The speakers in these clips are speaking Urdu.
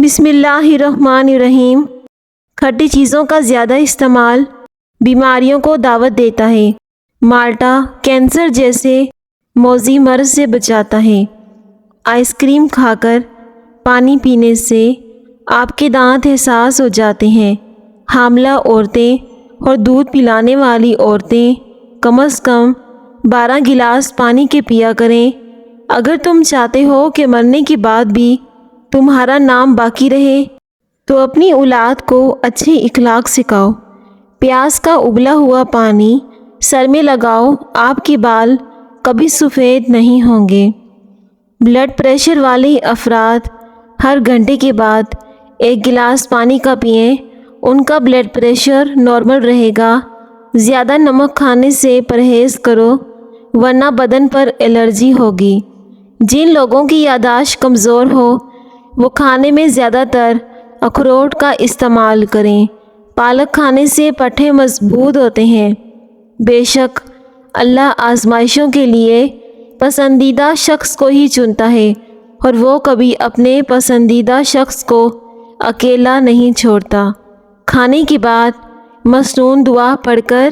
بسم اللہ الرحمن الرحیم۔ کھٹی چیزوں کا زیادہ استعمال بیماریوں کو دعوت دیتا ہے۔ مالٹا کینسر جیسے موذی مرض سے بچاتا ہے۔ آئس کریم کھا کر پانی پینے سے آپ کے دانت حساس ہو جاتے ہیں۔ حاملہ عورتیں اور دودھ پلانے والی عورتیں کم از کم 12 گلاس پانی کے پیا کریں۔ اگر تم چاہتے ہو کہ مرنے کے بعد بھی تمہارا نام باقی رہے تو اپنی اولاد کو اچھے اخلاق سکھاؤ۔ پیاز کا ابلا ہوا پانی سر میں لگاؤ، آپ کے بال کبھی سفید نہیں ہوں گے۔ بلڈ پریشر والے افراد ہر گھنٹے کے بعد 1 گلاس پانی کا پئیں، ان کا بلڈ پریشر نارمل رہے گا۔ زیادہ نمک کھانے سے پرہیز کرو ورنہ بدن پر الرجی ہوگی۔ جن لوگوں کی یادداشت کمزور ہو وہ کھانے میں زیادہ تر اخروٹ کا استعمال کریں۔ پالک کھانے سے پٹھے مضبوط ہوتے ہیں۔ بے شک اللہ آزمائشوں کے لیے پسندیدہ شخص کو ہی چنتا ہے اور وہ کبھی اپنے پسندیدہ شخص کو اکیلا نہیں چھوڑتا۔ کھانے کے بعد مسنون دعا پڑھ کر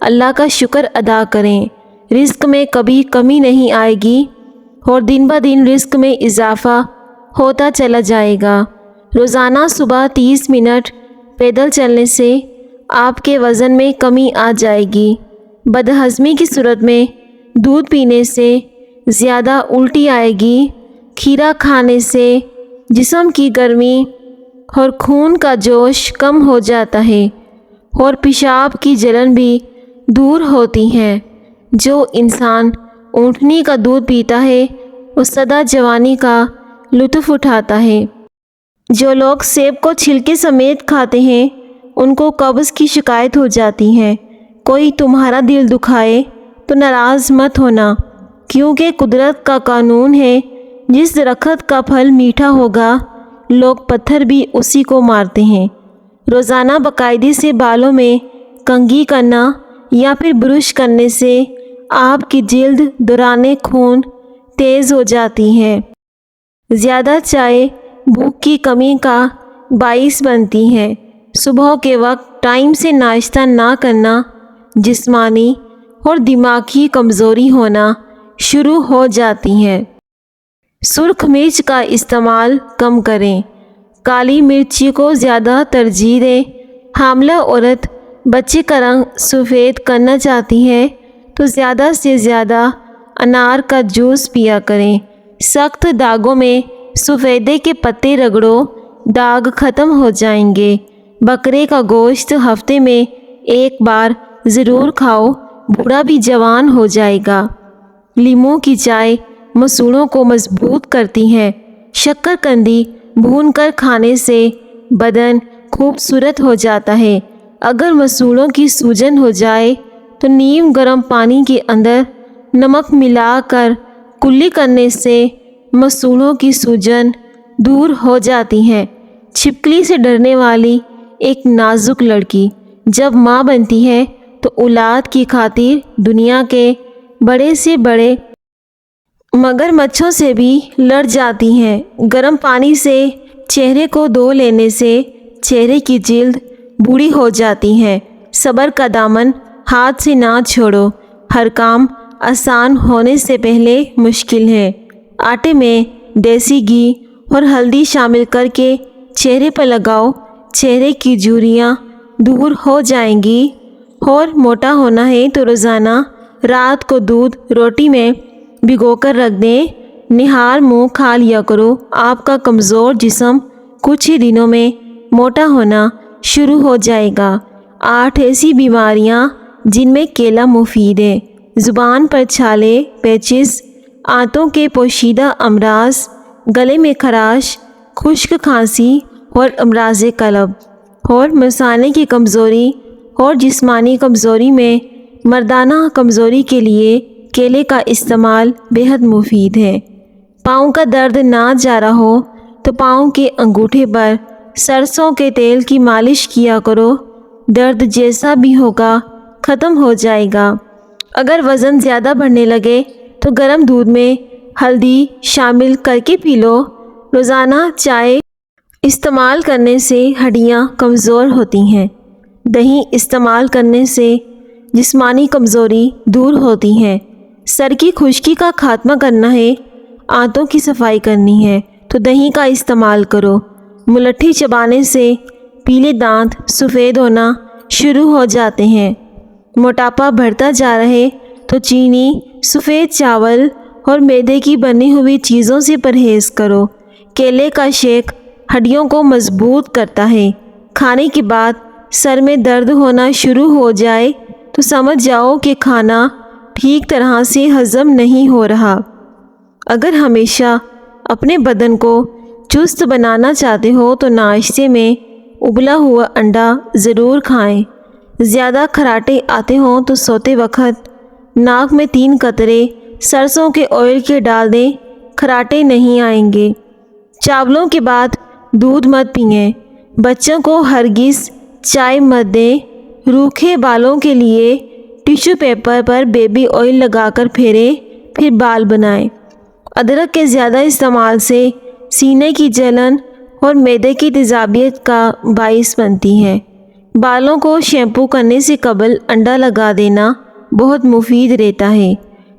اللہ کا شکر ادا کریں۔ رزق میں کبھی کمی نہیں آئے گی اور دن بہ دن رزق میں اضافہ ہوتا چلا جائے گا۔ روزانہ صبح 30 منٹ پیدل چلنے سے آپ کے وزن میں کمی آ جائے گی۔ بدہضمی کی صورت میں دودھ پینے سے زیادہ الٹی آئے گی۔ کھیرا کھانے سے جسم کی گرمی اور خون کا جوش کم ہو جاتا ہے اور پیشاب کی جلن بھی دور ہوتی ہے۔ جو انسان اونٹنی کا دودھ پیتا ہے وہ سدا جوانی کا لطف اٹھاتا ہے۔ جو لوگ سیب کو چھلکے سمیت کھاتے ہیں ان کو قبض کی شکایت ہو جاتی ہے۔ کوئی تمہارا دل دکھائے تو ناراض مت ہونا، کیونکہ قدرت کا قانون ہے جس درخت کا پھل میٹھا ہوگا لوگ پتھر بھی اسی کو مارتے ہیں۔ روزانہ باقاعدگی سے بالوں میں کنگھی کرنا یا پھر برش کرنے سے آپ کی جلد دوران خون تیز ہو جاتی ہے۔ زیادہ چائے بھوک کی کمی کا باعث بنتی ہے۔ صبح کے وقت ٹائم سے ناشتہ نہ کرنا جسمانی اور دماغی کمزوری ہونا شروع ہو جاتی ہے۔ سرخ مرچ کا استعمال کم کریں۔ کالی مرچی کو زیادہ ترجیح دیں۔ حاملہ عورت بچے کا رنگ سفید کرنا چاہتی ہے تو زیادہ سے زیادہ انار کا جوس پیا کریں۔ سخت داغوں میں سفیدے کے پتے رگڑو، داغ ختم ہو جائیں گے۔ بکرے کا گوشت ہفتے میں 1 بار ضرور کھاؤ، بوڑھا بھی جوان ہو جائے گا۔ لیموں کی چائے مسوڑھوں کو مضبوط کرتی ہے۔ شکر قندی بھون کر کھانے سے بدن خوبصورت ہو جاتا ہے۔ اگر مسوڑھوں کی سوجن ہو جائے تو نیم گرم پانی کے اندر نمک ملا کر کلی کرنے سے مسوڑھوں کی سوجن دور ہو جاتی ہے۔ چھپکلی سے ڈرنے والی ایک نازک لڑکی جب ماں بنتی ہے تو اولاد کی خاطر دنیا کے بڑے سے بڑے مگرمچھوں سے بھی لڑ جاتی ہیں۔ گرم پانی سے چہرے کو دھو لینے سے چہرے کی جلد بوڑھی ہو جاتی ہے۔ صبر کا دامن ہاتھ سے نہ چھوڑو، ہر کام آسان ہونے سے پہلے مشکل ہے۔ آٹے میں دیسی گھی اور ہلدی شامل کر کے چہرے پر لگاؤ، چہرے کی جھریاں دور ہو جائیں گی۔ اور موٹا ہونا ہے تو روزانہ رات کو دودھ روٹی میں بھگو کر رکھ دیں، نہار منہ کھا لیا کرو۔ آپ کا کمزور جسم کچھ ہی دنوں میں موٹا ہونا شروع ہو جائے گا۔ 8 ایسی بیماریاں جن میں کیلا مفید ہے۔ زبان پر چھالے، پیچز، آنتوں کے پوشیدہ امراض، گلے میں خراش، خشک کھانسی اور امراض قلب اور مثانے کی کمزوری اور جسمانی کمزوری میں مردانہ کمزوری کے لیے کیلے کا استعمال بے حد مفید ہے۔ پاؤں کا درد نہ جا رہا ہو تو پاؤں کے انگوٹھے پر سرسوں کے تیل کی مالش کیا کرو، درد جیسا بھی ہوگا ختم ہو جائے گا۔ اگر وزن زیادہ بڑھنے لگے تو گرم دودھ میں ہلدی شامل کر کے پی لو۔ روزانہ چائے استعمال کرنے سے ہڈیاں کمزور ہوتی ہیں۔ دہی استعمال کرنے سے جسمانی کمزوری دور ہوتی ہے۔ سر کی خشکی کا خاتمہ کرنا ہے، آنتوں کی صفائی کرنی ہے تو دہی کا استعمال کرو۔ ملٹھی چبانے سے پیلے دانت سفید ہونا شروع ہو جاتے ہیں۔ موٹاپا بڑھتا جا رہے تو چینی، سفید چاول اور میدے کی بنی ہوئی چیزوں سے پرہیز کرو۔ کیلے کا شیک ہڈیوں کو مضبوط کرتا ہے۔ کھانے کے بعد سر میں درد ہونا شروع ہو جائے تو سمجھ جاؤ کہ کھانا ٹھیک طرح سے ہضم نہیں ہو رہا۔ اگر ہمیشہ اپنے بدن کو چست بنانا چاہتے ہو تو ناشتے میں ابلا ہوا انڈا ضرور کھائیں۔ زیادہ خراٹے آتے ہوں تو سوتے وقت ناک میں 3 قطرے سرسوں کے آئل کے ڈال دیں، خراٹے نہیں آئیں گے۔ چاولوں کے بعد دودھ مت پئیں۔ بچوں کو ہرگز چائے مت دیں۔ روکھے بالوں کے لیے ٹیشو پیپر پر بیبی آئل لگا کر پھیریں، پھر بال بنائیں۔ ادرک کے زیادہ استعمال سے سینے کی جلن اور معدے کی تیزابیت کا باعث بنتی ہے۔ بالوں کو شیمپو کرنے سے قبل انڈا لگا دینا بہت مفید رہتا ہے۔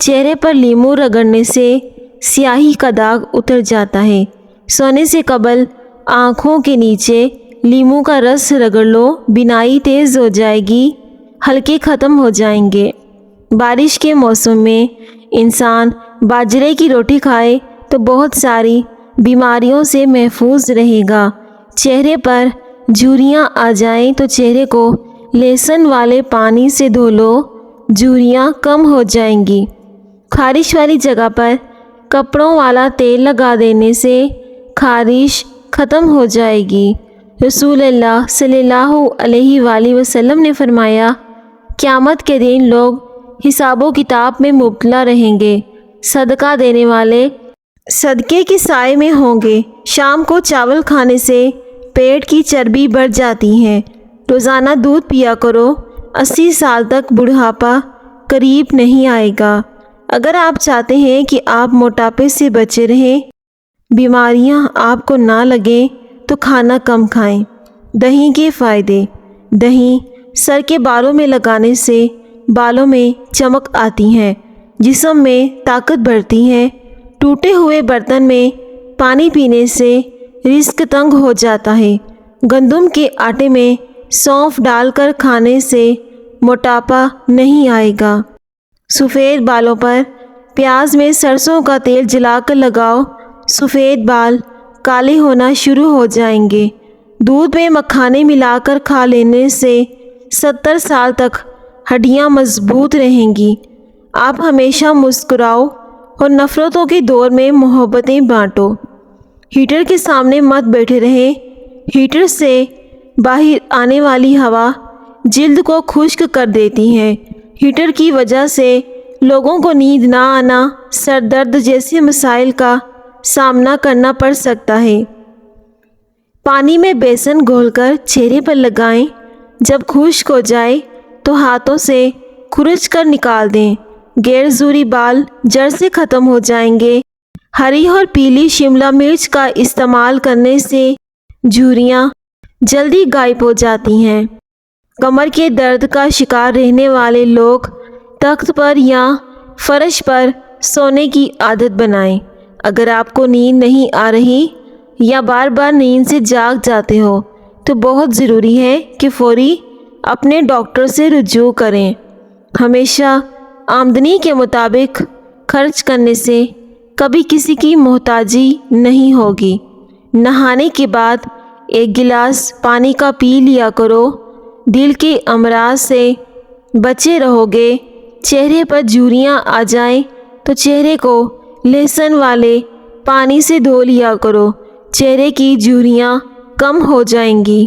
چہرے پر لیموں رگڑنے سے سیاہی کا داغ اتر جاتا ہے۔ سونے سے قبل آنکھوں کے نیچے لیموں کا رس رگڑ لو، بینائی تیز ہو جائے گی، ہلکے ختم ہو جائیں گے۔ بارش کے موسم میں انسان باجرے کی روٹی کھائے تو بہت ساری بیماریوں سے محفوظ رہے گا۔ چہرے پر جھریاں آ جائیں تو چہرے کو لہسن والے پانی سے دھو لو، جھریاں کم ہو جائیں گی۔ خارش والی جگہ پر کپڑوں والا تیل لگا دینے سے خارش ختم ہو جائے گی۔ رسول اللہ صلی اللہ علیہ وآلہ وسلم نے فرمایا، قیامت کے دن لوگ حساب و کتاب میں مبتلا رہیں گے۔ صدقہ دینے والے صدقے کے سائے میں ہوں گے۔ شام کو چاول کھانے سے پیٹ کی چربی بڑھ جاتی ہے۔ روزانہ دودھ پیا کرو، 80 سال تک بڑھاپا قریب نہیں آئے گا۔ اگر آپ چاہتے ہیں کہ آپ موٹاپے سے بچے رہیں، بیماریاں آپ کو نہ لگیں تو کھانا کم کھائیں۔ دہی کے فائدے۔ دہی سر کے بالوں میں لگانے سے بالوں میں چمک آتی ہے، جسم میں طاقت بڑھتی ہے۔ ٹوٹے ہوئے برتن میں پانی پینے سے رزق تنگ ہو جاتا ہے۔ گندم کے آٹے میں سونف ڈال کر کھانے سے موٹاپا نہیں آئے گا۔ سفید بالوں پر پیاز میں سرسوں کا تیل جلا کر لگاؤ، سفید بال کالے ہونا شروع ہو جائیں گے۔ دودھ میں مکھانے ملا کر کھا لینے سے 70 سال تک ہڈیاں مضبوط رہیں گی۔ آپ ہمیشہ مسکراؤ اور نفرتوں کے دور میں محبتیں بانٹو۔ ہیٹر کے سامنے مت بیٹھے رہیں۔ ہیٹر سے باہر آنے والی ہوا جلد کو خشک کر دیتی ہے۔ ہیٹر کی وجہ سے لوگوں کو نیند نہ آنا، سر درد جیسے مسائل کا سامنا کرنا پڑ سکتا ہے۔ پانی میں بیسن گھول کر چہرے پر لگائیں۔ جب خشک ہو جائے تو ہاتھوں سے کھرچ کر نکال دیں۔ غیر ضروری بال جڑ سے ختم ہو جائیں گے۔ ہری اور پیلی شملہ مرچ کا استعمال کرنے سے جھریاں جلدی غائب ہو جاتی ہیں۔ کمر کے درد کا شکار رہنے والے لوگ تخت پر یا فرش پر سونے کی عادت بنائیں۔ اگر آپ کو نیند نہیں آ رہی یا بار بار نیند سے جاگ جاتے ہو تو بہت ضروری ہے کہ فوری اپنے ڈاکٹر سے رجوع کریں۔ ہمیشہ آمدنی کے مطابق خرچ کرنے سے کبھی کسی کی محتاجی نہیں ہوگی۔ نہانے کے بعد 1 گلاس پانی کا پی لیا کرو۔ دل کے امراض سے بچے رہو گے۔ چہرے پر جھریاں آ جائیں تو چہرے کو لہسن والے پانی سے دھو لیا کرو، چہرے کی جھریاں کم ہو جائیں گی۔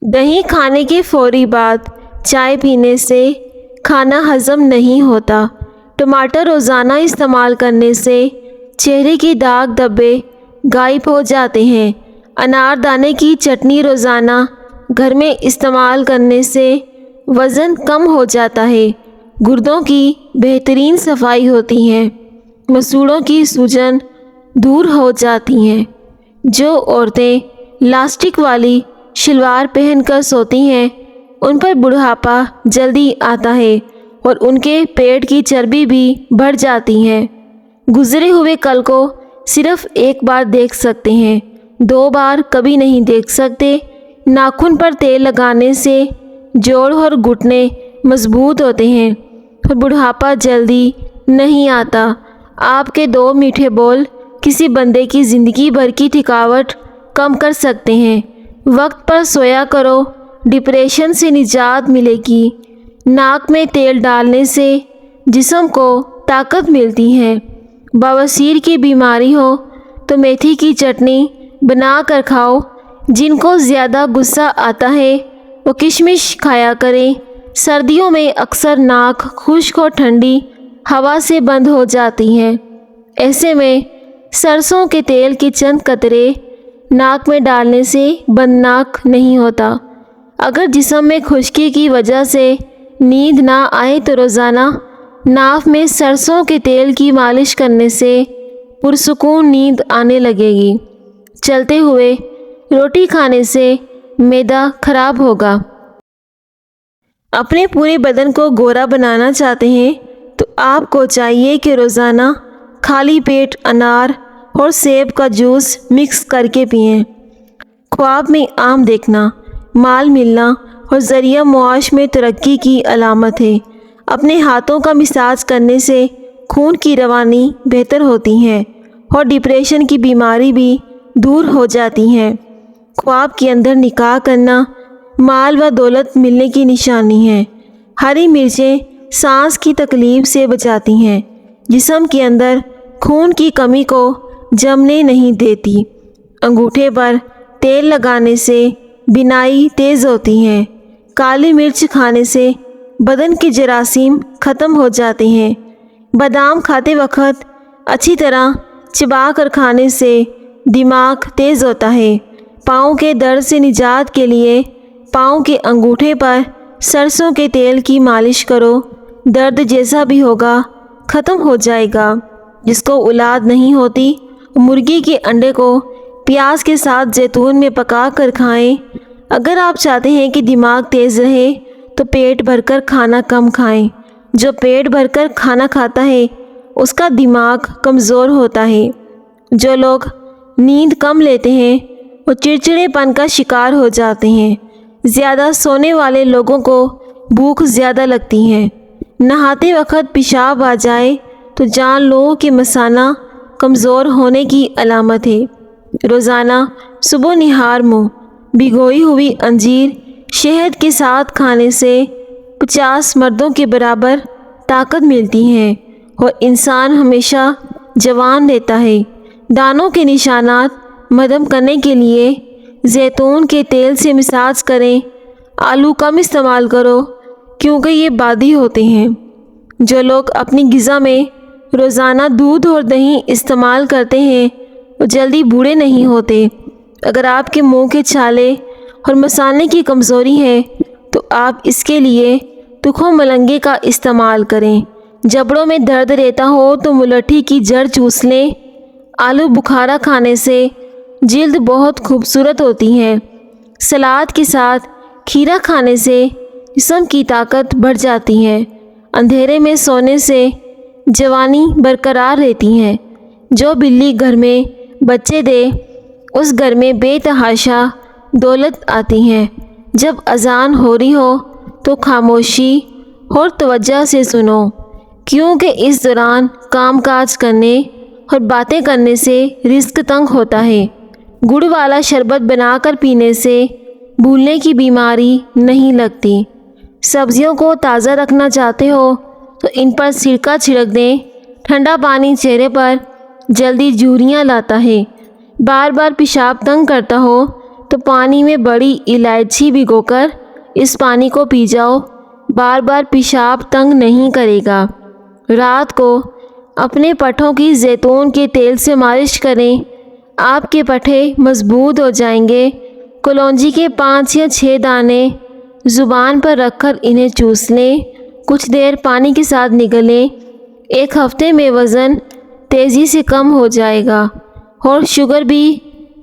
دہی کھانے کے فوری بعد چائے پینے سے کھانا ہضم نہیں ہوتا۔ ٹماٹر روزانہ استعمال کرنے سے چہرے کے داغ دھبے غائب ہو جاتے ہیں۔ انار دانے کی چٹنی روزانہ گھر میں استعمال کرنے سے وزن کم ہو جاتا ہے۔ گردوں کی بہترین صفائی ہوتی ہے۔ مسوڑوں کی سوجن دور ہو جاتی ہے۔ جو عورتیں لاسٹک والی شلوار پہن کر سوتی ہیں ان پر بڑھاپا جلدی آتا ہے اور ان کے پیٹ کی چربی بھی بڑھ جاتی ہے۔ گزرے ہوئے کل کو صرف ایک بار دیکھ سکتے ہیں، 2 بار کبھی نہیں دیکھ سکتے۔ ناخن پر تیل لگانے سے جوڑ اور گھٹنے مضبوط ہوتے ہیں اور بڑھاپا جلدی نہیں آتا۔ آپ کے 2 میٹھے بول کسی بندے کی زندگی بھر کی تھکاوٹ کم کر سکتے ہیں۔ وقت پر سویا کرو، ڈپریشن سے نجات ملے گی۔ ناک میں تیل ڈالنے سے جسم کو طاقت ملتی ہے۔ بواسیر کی بیماری ہو تو میتھی کی چٹنی بنا کر کھاؤ۔ جن کو زیادہ غصہ آتا ہے وہ کشمش کھایا کریں۔ سردیوں میں اکثر ناک خشک اور ٹھنڈی ہوا سے بند ہو جاتی ہے، ایسے میں سرسوں کے تیل کے چند قطرے ناک میں ڈالنے سے بند ناک نہیں ہوتا۔ اگر جسم میں خشکی کی وجہ سے نیند نہ آئے تو روزانہ ناف میں سرسوں کے تیل کی مالش کرنے سے پرسکون نیند آنے لگے گی۔ چلتے ہوئے روٹی کھانے سے معدہ خراب ہوگا۔ اپنے پورے بدن کو گورا بنانا چاہتے ہیں تو آپ کو چاہیے کہ روزانہ خالی پیٹ انار اور سیب کا جوس مکس کر کے پئیں۔ خواب میں آم دیکھنا مال ملنا اور ذریعہ معاش میں ترقی کی علامت ہے۔ اپنے ہاتھوں کا مساج کرنے سے خون کی روانی بہتر ہوتی ہے اور ڈپریشن کی بیماری بھی دور ہو جاتی ہے۔ خواب کے اندر نکاح کرنا مال و دولت ملنے کی نشانی ہے۔ ہری مرچیں سانس کی تکلیف سے بچاتی ہیں، جسم کے اندر خون کی کمی کو جمنے نہیں دیتی۔ انگوٹھے پر تیل لگانے سے بینائی تیز ہوتی ہے۔ کالی مرچ کھانے سے بدن کے جراثیم ختم ہو جاتے ہیں۔ بادام کھاتے وقت اچھی طرح چبا کر کھانے سے دماغ تیز ہوتا ہے۔ پاؤں کے درد سے نجات کے لیے پاؤں کے انگوٹھے پر سرسوں کے تیل کی مالش کرو، درد جیسا بھی ہوگا ختم ہو جائے گا۔ جس کو اولاد نہیں ہوتی مرغی کے انڈے کو پیاز کے ساتھ زیتون میں پکا کر کھائیں۔ اگر آپ چاہتے ہیں کہ دماغ تیز رہے تو پیٹ بھر کر کھانا کم کھائیں۔ جو پیٹ بھر کر کھانا کھاتا ہے اس کا دماغ کمزور ہوتا ہے۔ جو لوگ نیند کم لیتے ہیں وہ چڑچڑے پن کا شکار ہو جاتے ہیں۔ زیادہ سونے والے لوگوں کو بھوک زیادہ لگتی ہے۔ نہاتے وقت پیشاب آ جائے تو جان لو کہ مثانہ کمزور ہونے کی علامت ہے۔ روزانہ صبح نہار منہ بھگوئی ہوئی انجیر شہد کے ساتھ کھانے سے 50 مردوں کے برابر طاقت ملتی ہے اور انسان ہمیشہ جوان رہتا ہے۔ دانوں کے نشانات مدھم کرنے کے لیے زیتون کے تیل سے مساج کریں۔ آلو کم استعمال کرو کیونکہ یہ بادی ہوتے ہیں۔ جو لوگ اپنی غذا میں روزانہ دودھ اور دہی استعمال کرتے ہیں وہ جلدی بوڑھے نہیں ہوتے۔ اگر آپ کے منہ کے چھالے اور مثانے کی کمزوری ہے تو آپ اس کے لیے تخم ملنگے کا استعمال کریں۔ جبڑوں میں درد رہتا ہو تو ملٹھی کی جڑ چوس لیں۔ آلو بخارا کھانے سے جلد بہت خوبصورت ہوتی ہے۔ سلاد کے ساتھ کھیرا کھانے سے جسم کی طاقت بڑھ جاتی ہے۔ اندھیرے میں سونے سے جوانی برقرار رہتی ہے۔ جو بلی گھر میں بچے دے اس گھر میں بے تحاشا دولت آتی ہے۔ جب اذان ہو رہی ہو تو خاموشی اور توجہ سے سنو، کیونکہ اس دوران کام کاج کرنے اور باتیں کرنے سے رزق تنگ ہوتا ہے۔ گڑ والا شربت بنا کر پینے سے بھولنے کی بیماری نہیں لگتی۔ سبزیوں کو تازہ رکھنا چاہتے ہو تو ان پر سرکہ چھڑک دیں۔ ٹھنڈا پانی چہرے پر جلدی جھریاں لاتا ہے۔ بار بار پیشاب تنگ کرتا ہو تو پانی میں بڑی الائچی بھگو کر اس پانی کو پی جاؤ، بار بار پیشاب تنگ نہیں کرے گا۔ رات کو اپنے پٹھوں کی زیتون کے تیل سے مالش کریں، آپ کے پٹھے مضبوط ہو جائیں گے۔ کلونجی کے 5 یا 6 دانے زبان پر رکھ کر انہیں چوس لیں، کچھ دیر پانی کے ساتھ نگلیں۔ 1 ہفتے میں وزن تیزی سے کم ہو جائے گا اور شوگر بھی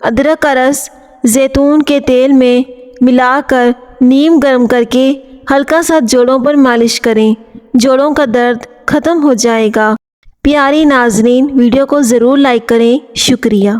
ادرک کا رس زیتون کے تیل میں ملا کر نیم گرم کر کے ہلکا سا جوڑوں پر مالش کریں، جوڑوں کا درد ختم ہو جائے گا۔ پیاری ناظرین، ویڈیو کو ضرور لائک کریں۔ شکریہ۔